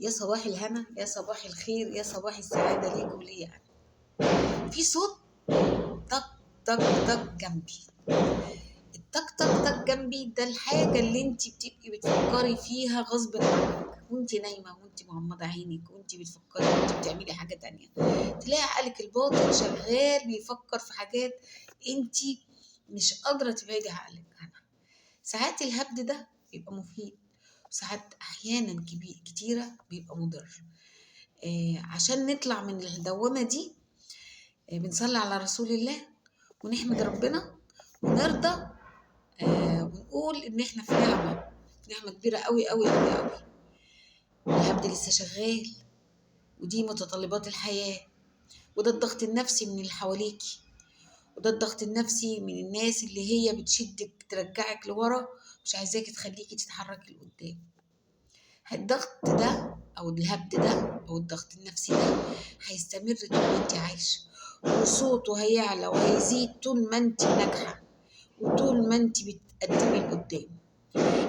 يا صباح الهنا، يا صباح الخير، يا صباح السعادة ليك وليا أنا. في صوت طق طق طق جنبي. الطق طق طق جنبي ده الحاجة اللي انت بتبقي بتفكري فيها غصب عنك وانت نايمة وانت مغمضة عينك وانت بتفكري وانت بتعملي حاجة تانية. تلاقي عقلك الباطن شغال بيفكر في حاجات انت مش قادرة تبعدي عقلك عنها. ساعات الهبد ده بيبقى مفيد، وساعات أحيانا كتيرة بيبقى مضر. عشان نطلع من الدوامة دي بنصلي على رسول الله ونحمد ربنا ونرضى، ونقول إن إحنا في نعمة كبيرة أوي أوي أوي أوي. الهبد لسه شغال، ودي متطلبات الحياة، وده الضغط النفسي من اللي حواليكي، وده الضغط النفسي من الناس اللي هي بتشدك ترجعك لورا، مش عايزاكي تخليكي تتحركي لقدام. الضغط ده أو الهبد ده أو الضغط النفسي ده هيستمر طول ما انت عايشة، وصوته هيعلى وهيزيد طول ما انت ناجحة، وطول ما انت بتقدمي لقدام.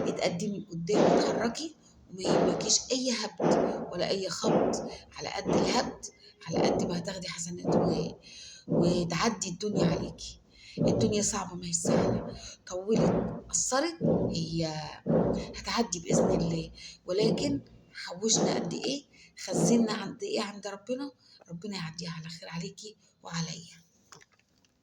اتقدمي لقدام وتحركي، وما يهمكيش أي هبد ولا أي خبط. على قد الهبد على قد ما هتاخدي حسنات وتعدي الدنيا عليكي. الدنيا صعبة ما هي سهلة، طولت قصرت هي هتعدي بإذن الله، ولكن حوشنا قد إيه، خزنا قد إيه عند ربنا، ربنا يعديها على خير عليكي وعليا.